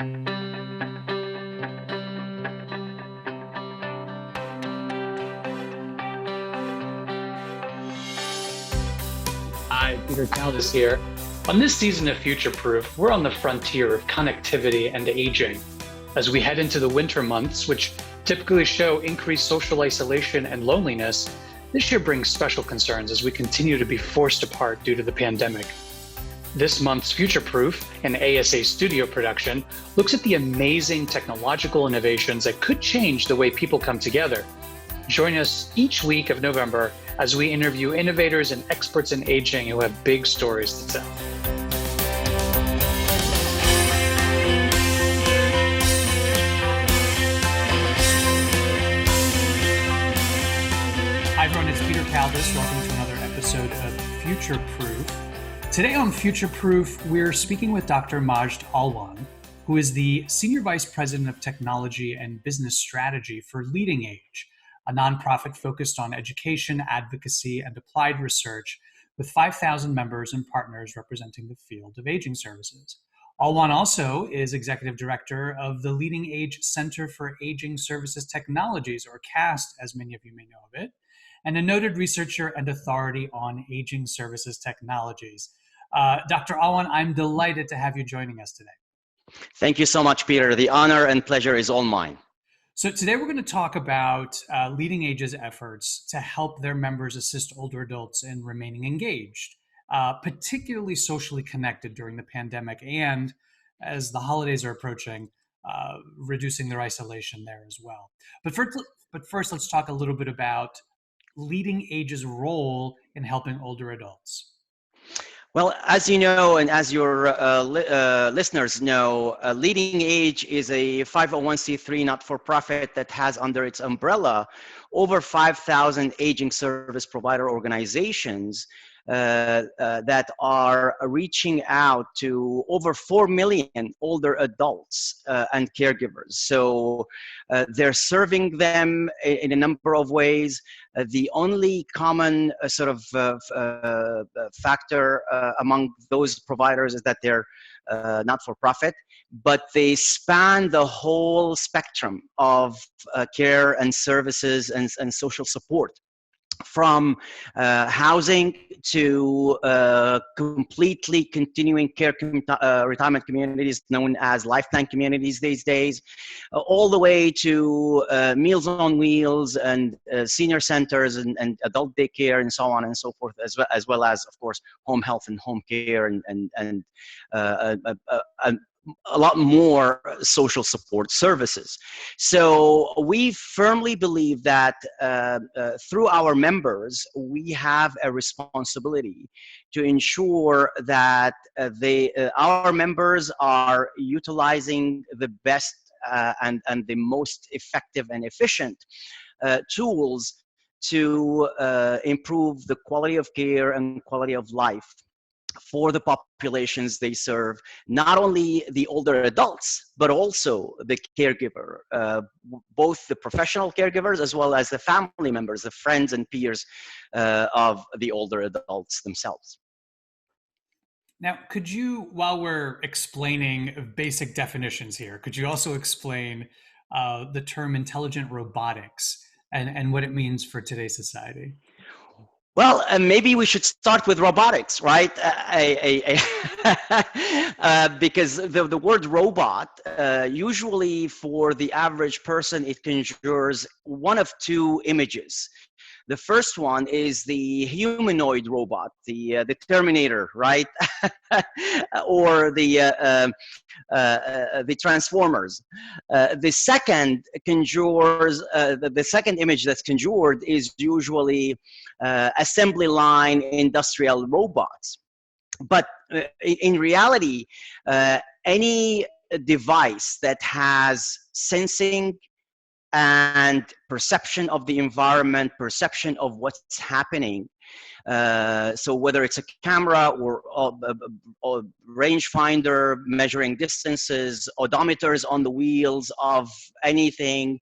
Hi, Peter Kaldes here. On this season of Future Proof, we're on the frontier of connectivity and aging. As we head into the winter months, which typically show increased social isolation and loneliness, this year brings special concerns as we continue to be forced apart due to the pandemic. This month's Future Proof, an ASA studio production, looks at the amazing technological innovations that could change the way people come together. Join us each week of November as we interview innovators and experts in aging who have big stories to tell. Hi everyone, it's Peter Kaldes. Welcome to another episode of Future Proof. Today on Future Proof, we're speaking with Dr. Madj Alwan, who is the Senior Vice President of Technology and Business Strategy for LeadingAge, a nonprofit focused on education, advocacy, and applied research with 5,000 members and partners representing the field of aging services. Alwan also is Executive Director of the LeadingAge Center for Aging Services Technologies, or CAST, as many of you may know of it, and a noted researcher and authority on aging services technologies. Dr. Alwan, I'm delighted to have you joining us today. Thank you so much, Peter. The honor and pleasure is all mine. So today we're going to talk about LeadingAge's efforts to help their members assist older adults in remaining engaged, particularly socially connected during the pandemic, and as the holidays are approaching, reducing their isolation there as well. But first, let's talk a little bit about LeadingAge's role in helping older adults. Well, as you know, and as your listeners know, LeadingAge is a 501c3 not-for-profit that has under its umbrella over 5,000 aging service provider organizations that are reaching out to over 4 million older adults and caregivers. So they're serving them in a number of ways. The only common factor among those providers is that they're not-for-profit, but they span the whole spectrum of care and services and social support, from housing to completely continuing care retirement communities known as lifetime communities these days, all the way to Meals on Wheels and senior centers and adult daycare and so on and so forth, as well as, of course, home health and home care and a lot more social support services. So we firmly believe that through our members, we have a responsibility to ensure that our members are utilizing the best and the most effective and efficient tools to improve the quality of care and quality of life for the populations they serve, not only the older adults, but also the caregiver, both the professional caregivers as well as the family members, the friends and peers of the older adults themselves. Now, could you, while we're explaining basic definitions here, could you also explain the term intelligent robotics and what it means for today's society? Well, maybe we should start with robotics, right? Because the word robot, usually for the average person, it conjures one of two images. The first one is the humanoid robot, the Terminator, right? Or the Transformers. The second conjures, the second image that's conjured is usually assembly line industrial robots. But in reality, any device that has sensing and perception of the environment, perception of what's happening. So whether it's a camera or rangefinder measuring distances, odometers on the wheels of anything,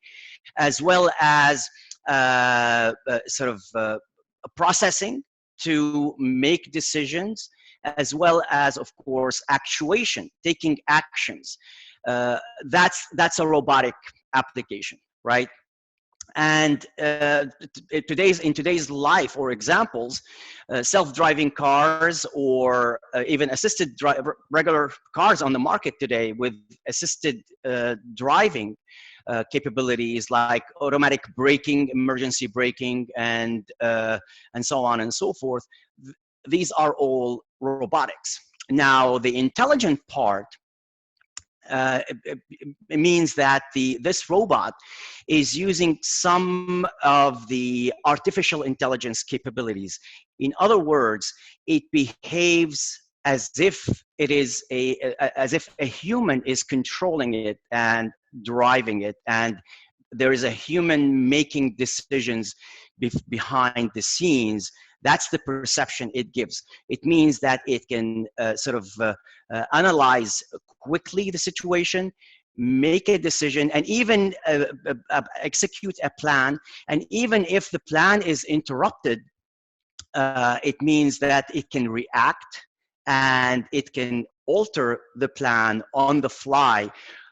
as well as processing to make decisions, as well as, of course, actuation, taking actions. that's a robotic application, right? And in today's life or examples, self-driving cars or even regular cars on the market today with assisted driving capabilities like automatic braking, emergency braking, and so on and so forth. These are all robotics. Now, the intelligent part, it means that this robot is using some of the artificial intelligence capabilities. In other words, it behaves as if as if a human is controlling it and driving it, and there is a human making decisions behind the scenes. That's the perception it gives. It means that it can analyze quickly the situation, make a decision, and even execute a plan. And even if the plan is interrupted, it means that it can react and it can alter the plan on the fly,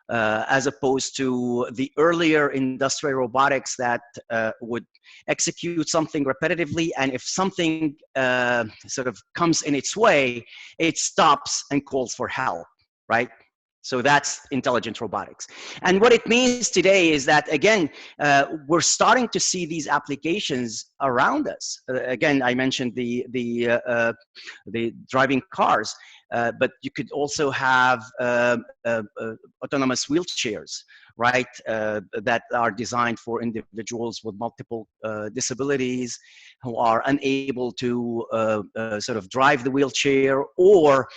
as opposed to the earlier industrial robotics that would execute something repetitively, and if something sort of comes in its way, it stops and calls for help, right? So that's intelligent robotics. And what it means today is that, again, we're starting to see these applications around us. Again, I mentioned the driving cars, but you could also have autonomous wheelchairs, right, that are designed for individuals with multiple disabilities who are unable to sort of drive the wheelchair, or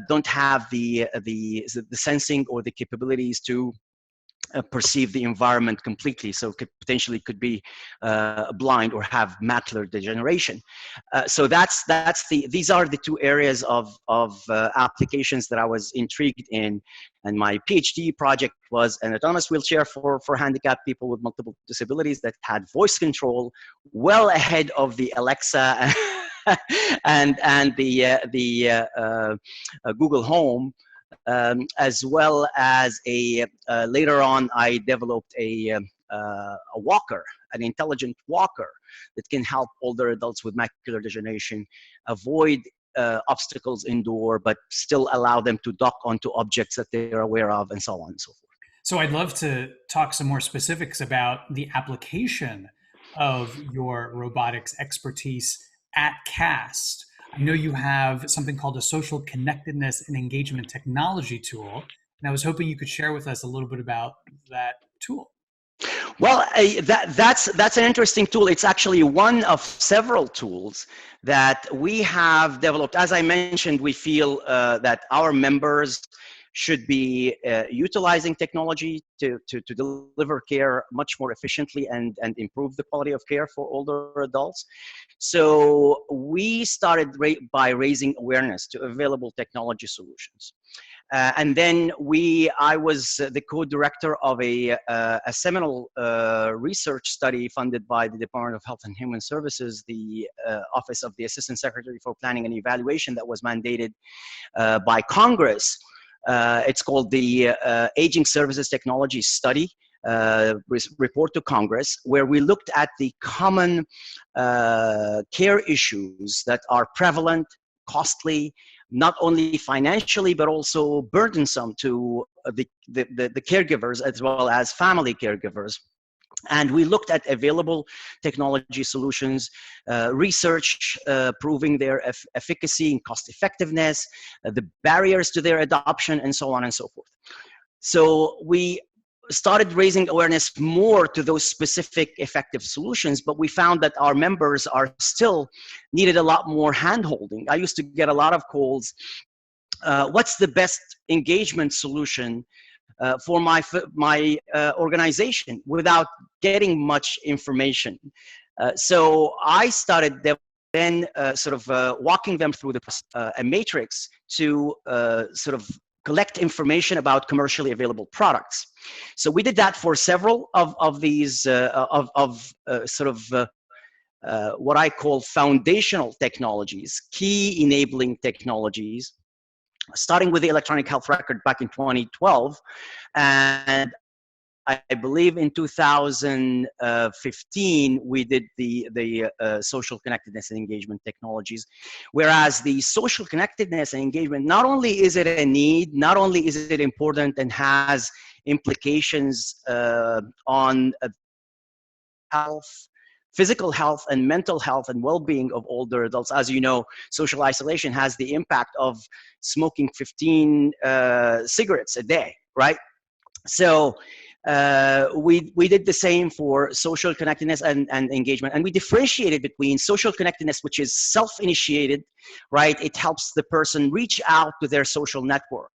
don't have the sensing or the capabilities to perceive the environment completely, so potentially could be blind or have macular degeneration. So these are the two areas of applications that I was intrigued in, and my PhD project was an autonomous wheelchair for handicapped people with multiple disabilities that had voice control, well ahead of the Alexa and the Google Home. As well as later on, I developed a walker, an intelligent walker that can help older adults with macular degeneration avoid obstacles indoor, but still allow them to dock onto objects that they're aware of, and so on and so forth. So I'd love to talk some more specifics about the application of your robotics expertise at CAST. I know you have something called a social connectedness and engagement technology tool, and I was hoping you could share with us a little bit about that tool. Well, that's an interesting tool. It's actually one of several tools that we have developed. As I mentioned, we feel that our members should be utilizing technology to deliver care much more efficiently and improve the quality of care for older adults. So we started by raising awareness to available technology solutions. And then I was the co-director of a seminal research study funded by the Department of Health and Human Services, the Office of the Assistant Secretary for Planning and Evaluation, that was mandated by Congress. It's called the Aging Services Technology Study report to Congress, where we looked at the common care issues that are prevalent, costly, not only financially, but also burdensome to the caregivers as well as family caregivers. And we looked at available technology solutions, research proving their efficacy and cost effectiveness, the barriers to their adoption, and so on and so forth. So we started raising awareness more to those specific effective solutions, but we found that our members are still needed a lot more hand-holding. I used to get a lot of calls, what's the best engagement solution for my organization, without getting much information. So I started then walking them through a matrix to sort of collect information about commercially available products. So we did that for several of these what I call foundational technologies, key enabling technologies starting with the electronic health record back in 2012. And I believe in 2015, we did the social connectedness and engagement technologies. Whereas the social connectedness and engagement, not only is it a need, not only is it important and has implications on health, physical health and mental health and well-being of older adults. As you know, social isolation has the impact of smoking 15 cigarettes a day, right? So we did the same for social connectedness and engagement, and we differentiated between social connectedness, which is self-initiated, right? It helps the person reach out to their social network.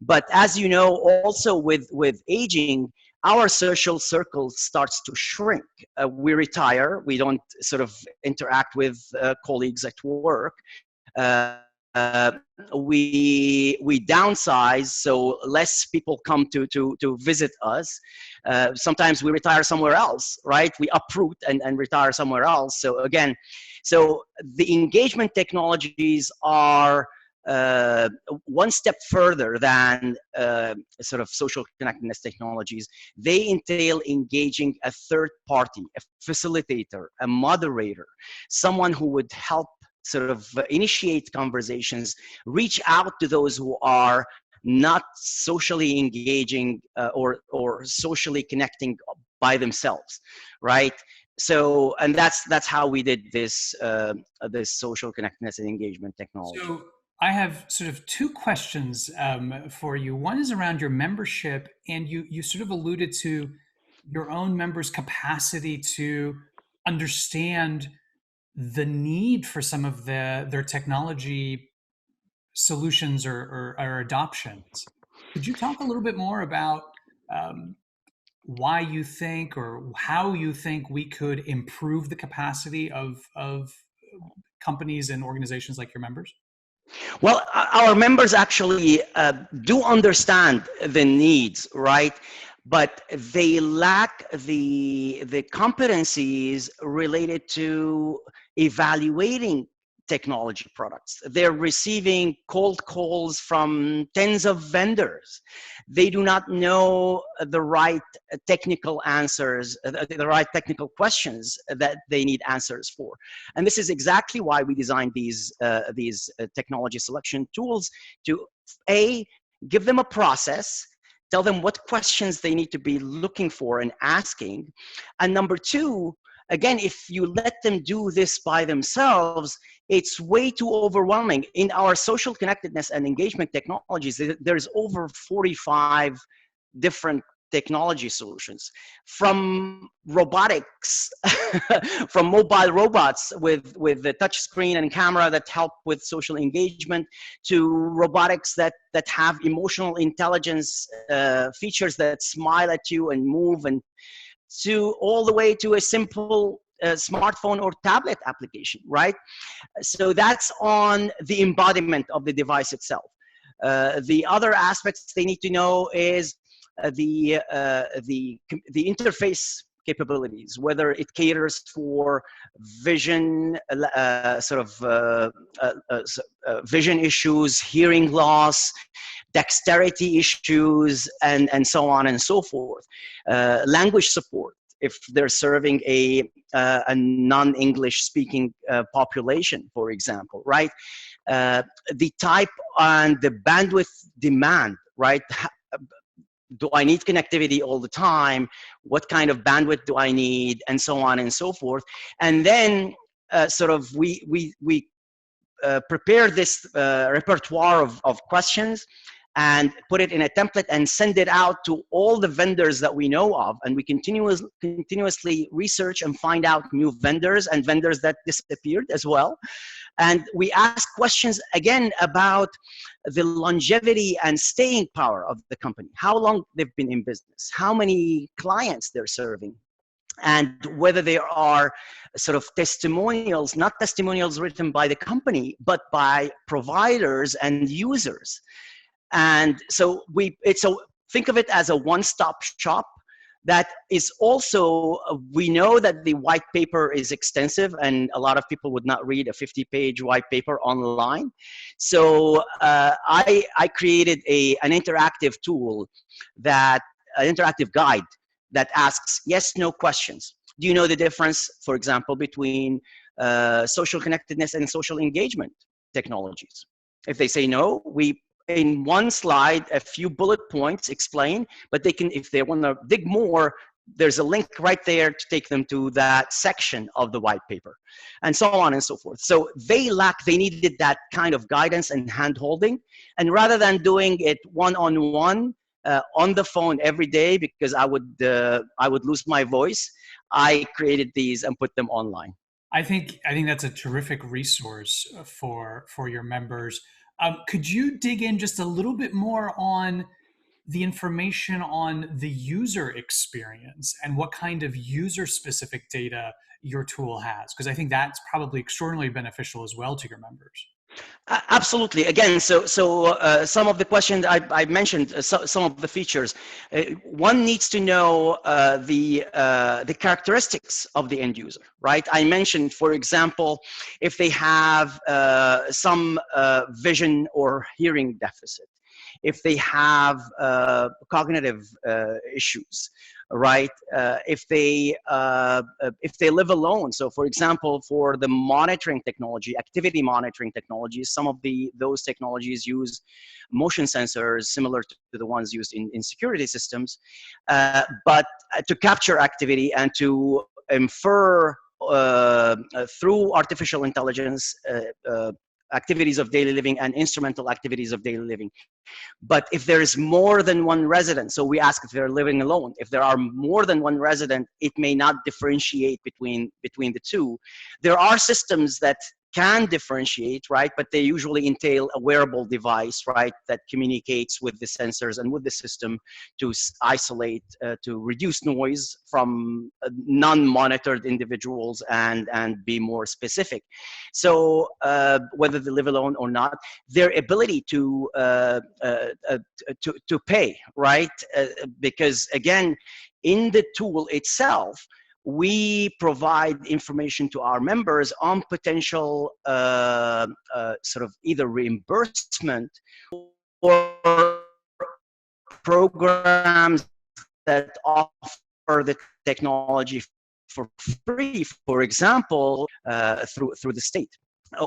But as you know, also with aging, our social circle starts to shrink. We retire. We don't sort of interact with colleagues at work. We downsize, so less people come to visit us. Sometimes we retire somewhere else, right? We uproot and retire somewhere else. So again, so the engagement technologies are one step further than sort of social connectedness technologies. They entail engaging a third party, a facilitator, a moderator, someone who would help sort of initiate conversations, reach out to those who are not socially engaging or socially connecting by themselves, right? So, and that's how we did this this social connectedness and engagement technology. So I have sort of two questions for you. One is around your membership, and you sort of alluded to your own members' capacity to understand the need for some of their technology solutions or adoptions. Could you talk a little bit more about why you think or how you think we could improve the capacity of companies and organizations like your members? Well, our members actually do understand the needs, right? But they lack the competencies related to evaluating technology products. They're receiving cold calls from tens of vendors. They do not know the right technical answers, the right technical questions that they need answers for. And this is exactly why we designed these technology selection tools to give them a process, tell them what questions they need to be looking for and asking. And number two, again, if you let them do this by themselves, it's way too overwhelming. In our social connectedness and engagement technologies, there's over 45 different technology solutions, from robotics, from mobile robots with the touch screen and camera that help with social engagement, to robotics that have emotional intelligence features that smile at you and move, and to all the way to a simple smartphone or tablet application, right? So that's on the embodiment of the device itself. The other aspects they need to know is the interface capabilities, whether it caters for vision, vision issues, hearing loss, dexterity issues, and so on and so forth. Language support, if they're serving a non-English speaking population, for example, right? The type and the bandwidth demand, right? Do I need connectivity all the time? What kind of bandwidth do I need? And so on and so forth. And then we prepare this repertoire of questions and put it in a template and send it out to all the vendors that we know of. And we continuously research and find out new vendors and vendors that disappeared as well. And we ask questions again about the longevity and staying power of the company, how long they've been in business, how many clients they're serving, and whether there are sort of testimonials, not testimonials written by the company, but by providers and users. And so think of it as a one-stop shop that is also, we know that the white paper is extensive and a lot of people would not read a 50-page white paper online. So I created an interactive tool, an interactive guide that asks yes, no questions. Do you know the difference, for example, between social connectedness and social engagement technologies? If they say no, we, in one slide, a few bullet points explain, but they can, if they want to dig more, there's a link right there to take them to that section of the white paper, and so on and so forth. So they needed that kind of guidance and hand-holding, and rather than doing it one-on-one on the phone every day, because I would lose my voice, I created these and put them online. I think that's a terrific resource for your members. Could you dig in just a little bit more on the information on the user experience and what kind of user-specific data your tool has? Because I think that's probably extraordinarily beneficial as well to your members. Absolutely. Again, so some of the questions I mentioned, some of the features. One needs to know the characteristics of the end user, right? I mentioned, for example, if they have some vision or hearing deficit, if they have cognitive issues, right? If they live alone. So, for example, for the monitoring technology, activity monitoring technologies, some of those technologies use motion sensors similar to the ones used in security systems, but to capture activity and to infer through artificial intelligence activities of daily living and instrumental activities of daily living. But if there is more than one resident, so we ask if they're living alone. If there are more than one resident, it may not differentiate between the two. There are systems that can differentiate, right? But they usually entail a wearable device, right, that communicates with the sensors and with the system to isolate, to reduce noise from non-monitored individuals and be more specific. So whether they live alone or not, their ability to pay, right? Because again, in the tool itself, we provide information to our members on potential sort of either reimbursement or programs that offer the technology for free, for example, through the state.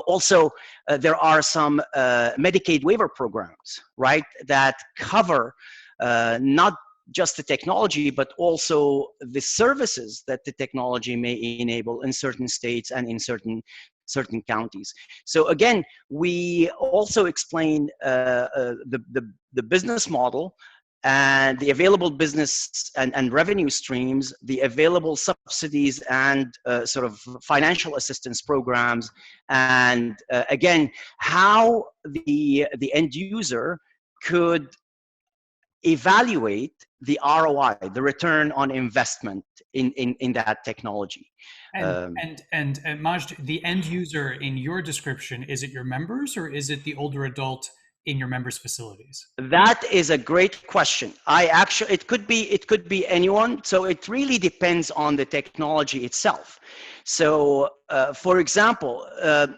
Also, there are some Medicaid waiver programs, right, that cover not just the technology, but also the services that the technology may enable in certain states and in certain counties. So again, we also explain the business model and the available business and revenue streams, the available subsidies and sort of financial assistance programs, and again, how the end user could evaluate the ROI, the return on investment in that technology. And Majd, the end user in your description, is it your members or is it the older adult in your members' facilities? That is a great question. It could be anyone. So it really depends on the technology itself. So, for example,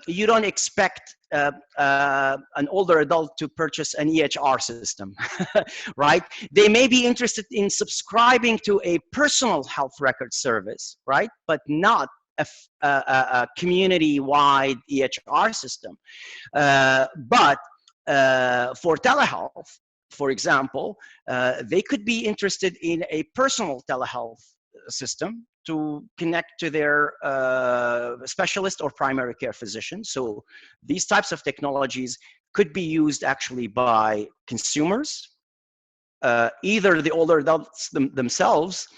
you don't expect an older adult to purchase an EHR system, right? They may be interested in subscribing to a personal health record service, right? But not a community-wide EHR system. But for telehealth, for example, they could be interested in a personal telehealth system to connect to their specialist or primary care physician. So these types of technologies could be used actually by consumers, either the older adults themselves,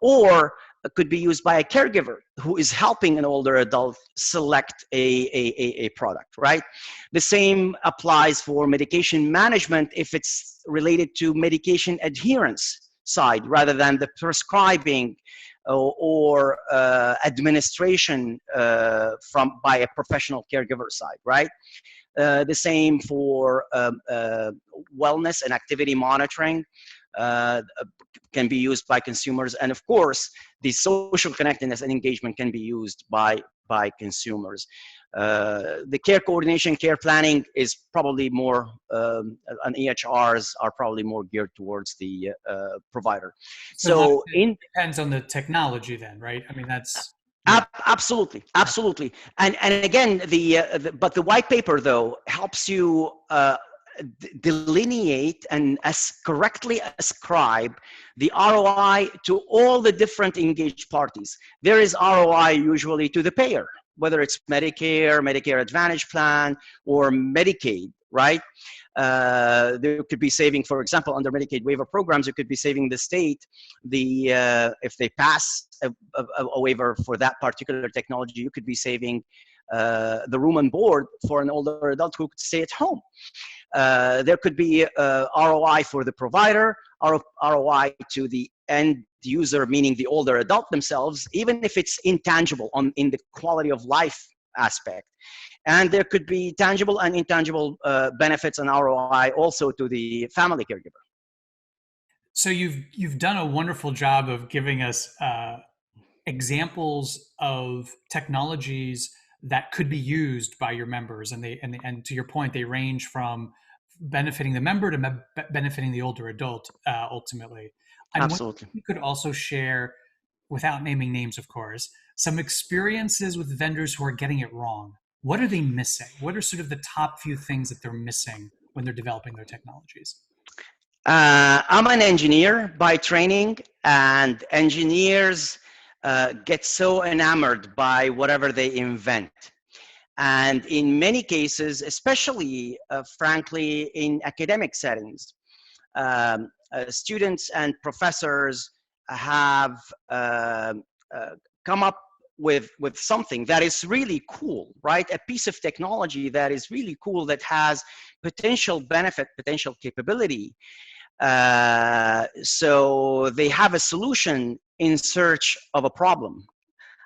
or could be used by a caregiver who is helping an older adult select a product, right? The same applies for medication management if it's related to medication adherence side rather than the prescribing or administration by a professional caregiver side, right? The same for wellness and activity monitoring. can be used by consumers, and of course, the social connectedness and engagement can be used by consumers. The care coordination, care planning is probably more, and EHRs are probably more geared towards the provider. So it depends on the technology then, right? I mean, that's... Absolutely, absolutely, and again, but the white paper though helps you delineate and correctly ascribe the ROI to all the different engaged parties. There is ROI usually to the payer, whether it's Medicare, Medicare Advantage plan, or Medicaid, right? There could be saving, for example, under Medicaid waiver programs, it could be saving the state if they pass a waiver for that particular technology, you could be saving the room and board for an older adult who could stay at home. There could be ROI for the provider, ROI to the end user, meaning the older adult themselves, even if it's intangible in the quality of life aspect. And there could be tangible and intangible benefits and ROI also to the family caregiver. So you've done a wonderful job of giving us examples of technologies that could be used by your members, and to your point, they range from benefiting the member to benefiting the older adult ultimately. Absolutely. You could also share, without naming names, of course, some experiences with vendors who are getting it wrong. What are they missing? What are sort of the top few things that they're missing when they're developing their technologies? I'm an engineer by training, and engineers get so enamored by whatever they invent. And in many cases, especially, frankly, in academic settings, students and professors have come up with something that is really cool, right? A piece of technology that is really cool, that has potential benefit, potential capability. So they have a solution in search of a problem,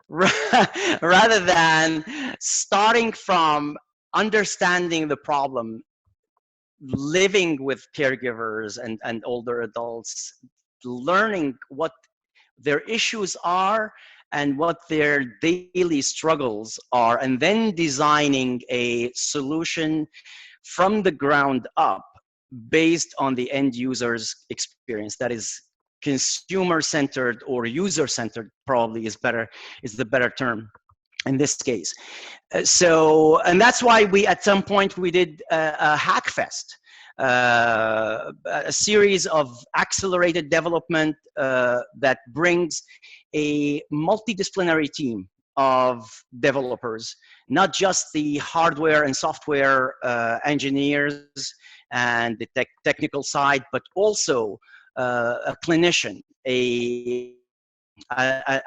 rather than starting from understanding the problem, living with caregivers and older adults, learning what their issues are and what their daily struggles are, and then designing a solution from the ground up based on the end user's experience. That is consumer-centered, or user-centered probably is the better term in this case. So, and that's why at some point we did a Hackfest, a series of accelerated development that brings a multidisciplinary team of developers, not just the hardware and software engineers and the technical side, but also a clinician, a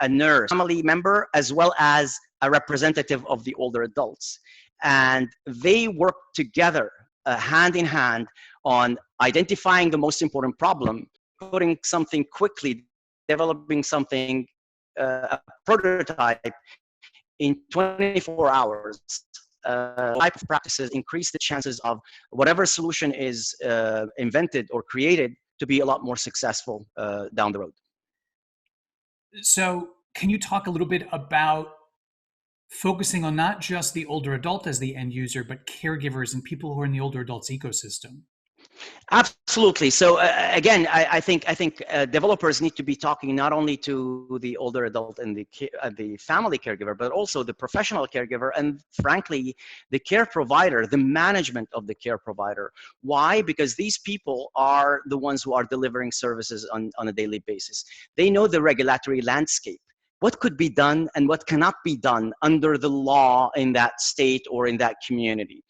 nurse, family member, as well as a representative of the older adults. And they work together hand in hand on identifying the most important problem, putting something quickly, developing something, a prototype in 24 hours. Type of practices increase the chances of whatever solution is invented or created to be a lot more successful down the road. So can you talk a little bit about focusing on not just the older adult as the end user, but caregivers and people who are in the older adults ecosystem? Absolutely. So again, I think developers need to be talking not only to the older adult and the family caregiver, but also the professional caregiver, and frankly, the care provider, the management of the care provider. Why? Because these people are the ones who are delivering services on a daily basis. They know the regulatory landscape. What could be done and what cannot be done under the law in that state or in that community.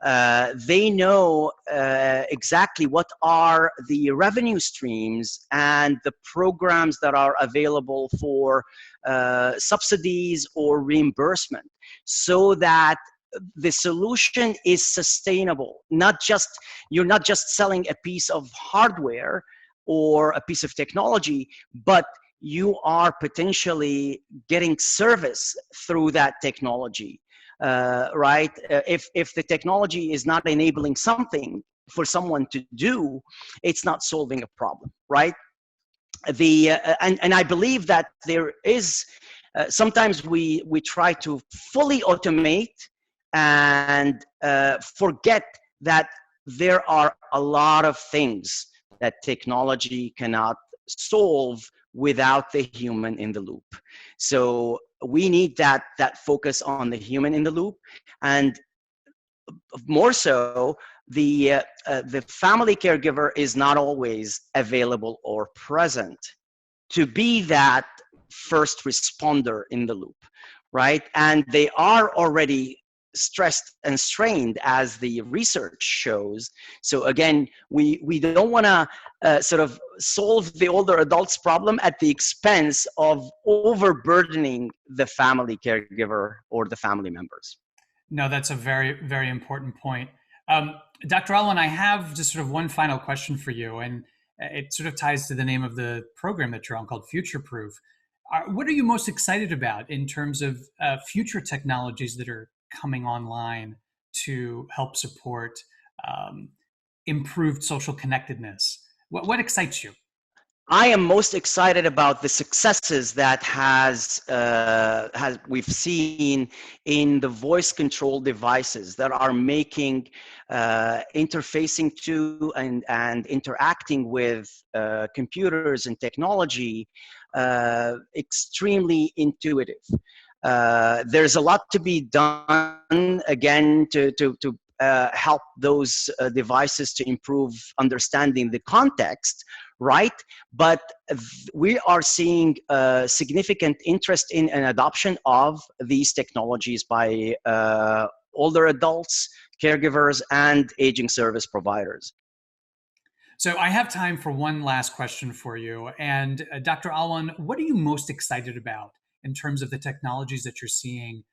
They know exactly what are the revenue streams and the programs that are available for subsidies or reimbursement, so that the solution is sustainable. You're not just selling a piece of hardware or a piece of technology, but you are potentially getting service through that technology, right? If the technology is not enabling something, for someone to do, it's not solving a problem, right? And I believe that there is sometimes we try to fully automate and forget that there are a lot of things that technology cannot solve without the human in the loop. So we need that focus on the human in the loop, and more so, the family caregiver is not always available or present to be that first responder in the loop, right? And they are already stressed and strained, as the research shows. So again, we don't want to sort of solve the older adults problem at the expense of overburdening the family caregiver or the family members. No, that's a very, very important point. Dr. Alwan, I have just sort of one final question for you, and it sort of ties to the name of the program that you're on, called Future Proof. What are you most excited about in terms of future technologies that are coming online to help support improved social connectedness? What excites you? I am most excited about the successes that has we've seen in the voice control devices that are making interfacing to and interacting with computers and technology extremely intuitive. There's a lot to be done, again, to help those devices to improve understanding the context, right? But we are seeing significant interest in and adoption of these technologies by older adults, caregivers, and aging service providers. So I have time for one last question for you. And Dr. Alwan, what are you most excited about in terms of the technologies that you're seeing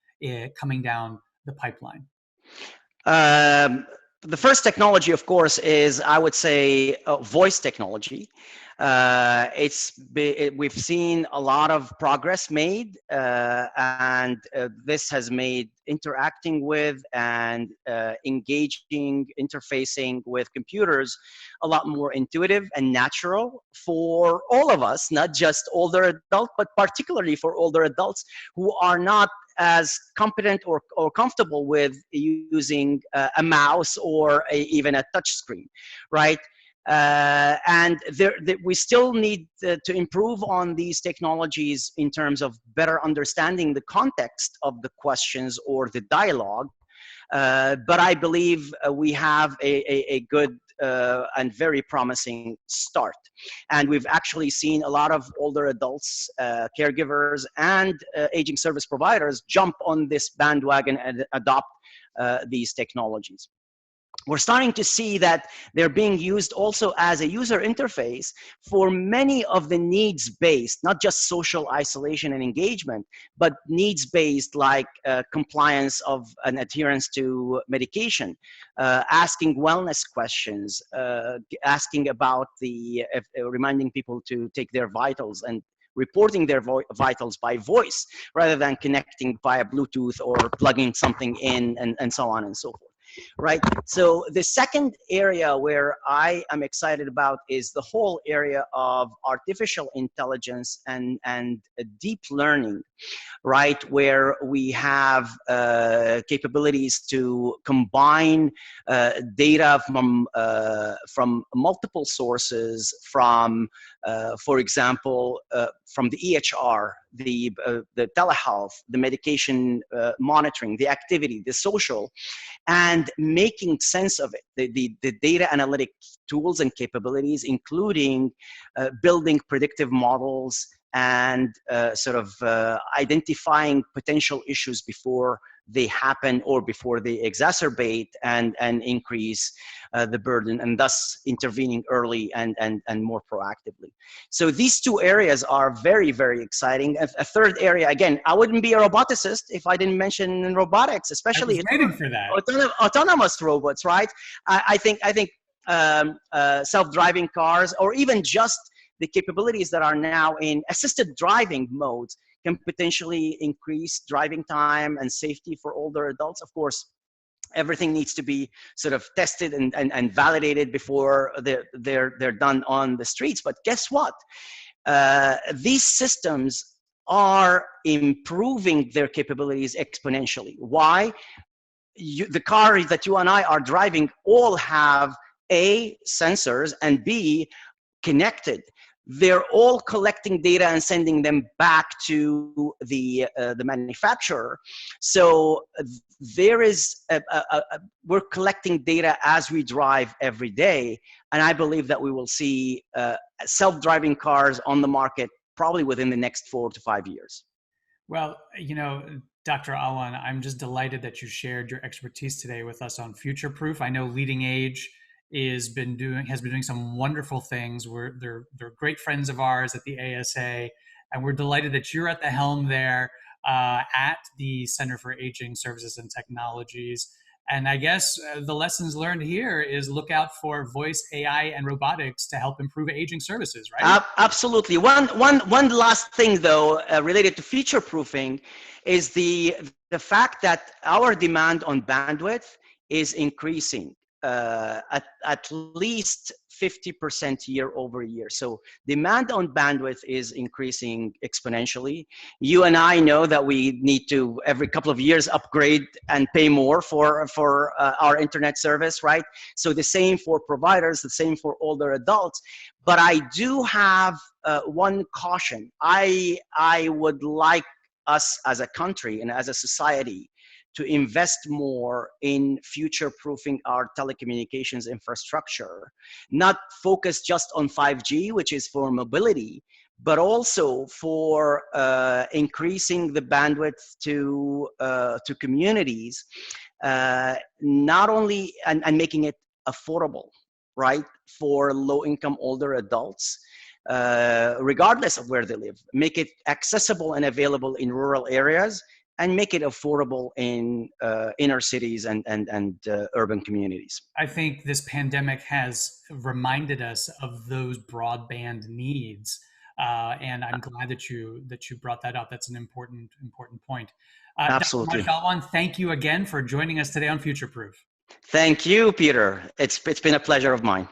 coming down the pipeline? The first technology, of course, is, I would say, voice technology. We've seen a lot of progress made, and this has made interacting with and engaging, interfacing with computers a lot more intuitive and natural for all of us, not just older adults, but particularly for older adults who are not as competent or comfortable with using a mouse or even a touch screen, right? And we still need to improve on these technologies in terms of better understanding the context of the questions or the dialogue. But I believe we have a good and very promising start. And we've actually seen a lot of older adults, caregivers, and aging service providers jump on this bandwagon and adopt these technologies. We're starting to see that they're being used also as a user interface for many of the needs-based, not just social isolation and engagement, but needs-based, like compliance of and adherence to medication, asking wellness questions, asking about reminding people to take their vitals and reporting their vitals by voice rather than connecting via Bluetooth or plugging something in, and so on and so forth. Right. So the second area where I am excited about is the whole area of artificial intelligence and deep learning, right? Where we have capabilities to combine data from multiple sources, from, for example, from the EHR, the telehealth, the medication monitoring, the activity, the social, and making sense of it. The data analytic tools and capabilities, including building predictive models and sort of identifying potential issues before they happen or before they exacerbate and increase the burden, and thus intervening early and more proactively. So these two areas are very, very exciting. A third area, again, I wouldn't be a roboticist if I didn't mention robotics, especially waiting for that. Autonomous robots, right? I think self-driving cars, or even just the capabilities that are now in assisted driving modes, can potentially increase driving time and safety for older adults. Of course, Everything needs to be sort of tested and validated before they're done on the streets. But guess what? These systems are improving their capabilities exponentially. Why? The car that you and I are driving all have A, sensors, and B, connected. They're all collecting data and sending them back to the manufacturer. So there is we're collecting data as we drive every day, and I believe that we will see self-driving cars on the market probably within the next 4 to 5 years. Well, Dr. Alwan, I'm just delighted that you shared your expertise today with us on Future Proof. I know LeadingAge has been doing some wonderful things. They're great friends of ours at the ASA, and we're delighted that you're at the helm there at the Center for Aging Services and Technologies. And I guess the lessons learned here is look out for voice, AI, and robotics to help improve aging services, right? Absolutely. One last thing, though, related to future proofing, is the fact that our demand on bandwidth is increasing at least 50% year over year. So demand on bandwidth is increasing exponentially. You and I know that we need to every couple of years upgrade and pay more for our internet service, right? So the same for providers, the same for older adults. But I do have one caution. I would like us as a country and as a society to invest more in future-proofing our telecommunications infrastructure, not focus just on 5G, which is for mobility, but also for increasing the bandwidth to communities, not only and making it affordable, right, for low-income older adults, regardless of where they live. Make it accessible and available in rural areas, and make it affordable in inner cities and urban communities. I think this pandemic has reminded us of those broadband needs, and I'm glad that you brought that up. That's an important point. Absolutely. Dr. Alwan, thank you again for joining us today on Future Proof. Thank you, Peter. It's been a pleasure of mine.